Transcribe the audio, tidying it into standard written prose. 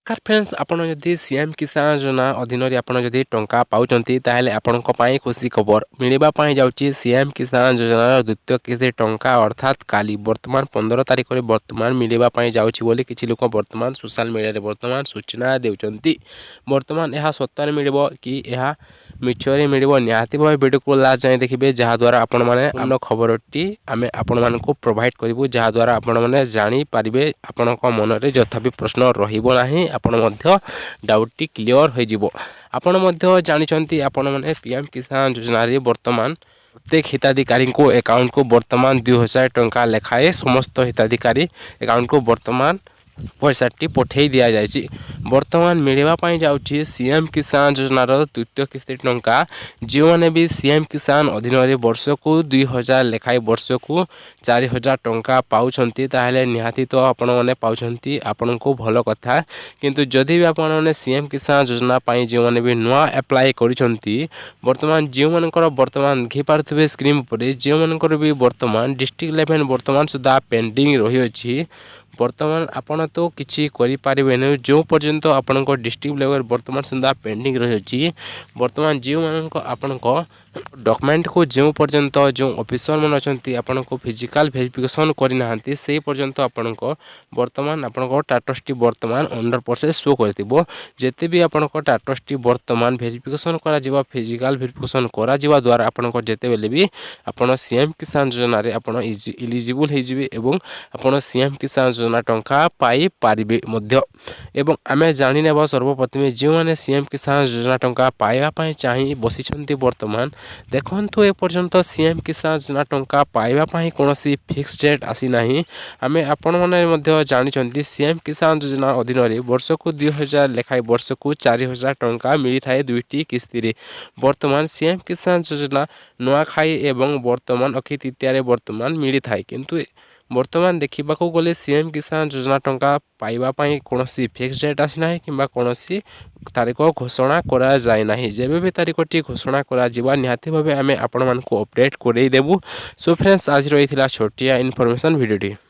Car friends आपण जदि CM किसान योजना अधीन आपण जदि टंका पाउचंती ताहेले आपणक पई खुशी खबर मिलवा पई जाउची सीएम किसान योजना द्वितीय किस्ती टंका अर्थात काली वर्तमान 15 तारिख रे वर्तमान मिलवा पई जाउची बोली किछि लोक वर्तमान सोशल मीडिया रे वर्तमान सूचना देउचंती। वर्तमान यह सत्तर मिलबो कि यह मिछरे मिलबो निहाती भाव वीडियो को लास्ट जाए देखिबे जहा द्वारा आपण माने पूर्ण खबरटी आमे आपण मानको प्रोवाइड करिवु जहा द्वारा आपण माने जानि पारिबे आपणक मन रे जथा भी प्रश्न रहिबो नाही आपण मध्य डाउटटी क्लियर हो जिवो। आपण मध्य जानिचंती आपण माने पीएम किसान योजना रे वर्तमान प्रत्येक हिताधिकारी को अकाउंट को वर्तमान 2000 टंका लेखाए समस्त हिताधिकारी अकाउंट को वर्तमान पैसाटी पठे दि जाएगी। वर्तमान मिलवा पाई जाउची सीएम किसान योजनार द्वितीय किस्ती टंका जो मैंने भी सीएम किसान अधीन वर्ष को 2000 लेखाए वर्ष को 4000 टंका पाउछंती ताहले निहाती तो आपण माने पाउछंती आपण को भल कथा। किंतु जदि भी आपण माने सीएम किसान योजना पाई जो मैंने भी नुआ अप्लाई करिसंती वर्तमान जो मानकर वर्तमान देखि पारथबे स्क्रीन पर जो मानकर भी वर्तमान डिस्ट्रिक्ट लेवल वर्तमान सुधा पेंडिंग रही अछि। वर्तमान आपण तो किसी करें जो पर्यंत आपण डिस्ट्रिक्ट लेवल वर्तमान सुधा पेंडिंग रही। वर्तमान जो मानक आपण डॉक्यूमेंट को जो पर्यंत जो ऑफिसर मन अच्छा आपण को फिजिकल वेरिफिकेशन करना से पर्यंत आपण वर्तमान आपण टाटसटी वर्तमान 100% शो कर जिते भी आपण टाटसटी वर्तमान वेरिफिकेशन करा फिजिकल वेरिफिकेशन करा द्वारा आपण जिते बेले भी आपण सीएम किसान योजना रे आपण इलिजिबल होइजिबे एवं आपण सीएम किसान योजना टंका पाई पारिबे मध्य। एवं आमे जानि नेबा सर्वप्रथमे जो माने सीएम किसान योजना टंका पाइबा पई चाहि बसिछंती वर्तमान देखंतु ए पर्यंत सीएम किसान योजना टंका पाइबा पई कोनोसी फिक्स डेट आसी नाही। आमे आपण माने मध्य जानिछंती सीएम किसान योजना अधीन रे वर्ष को 2000 लेखाय वर्ष को 4000 टंका मिली थाए दुईटी किस्ती रे। वर्तमान सीएम किसान योजना नुआखाई एवं वर्तमान अक्षय तृतीया रे वर्तमान मिली थाए किंतु वर्तमान देखा गले सीएम किसान योजना टंका पाइबा पई कोनोसी फिक्स डेट आसी नाही किंबा कोनोसी तारीख घोषणा करा जाय नाही। जेबे भी तारीखटी घोषणा करा जिबा निहाती भाबे आमे आपण मानको अपडेट करै देबु। सो फ्रेंड्स आज रहिथिला छोटिया इन्फॉर्मेशन वीडियोटी।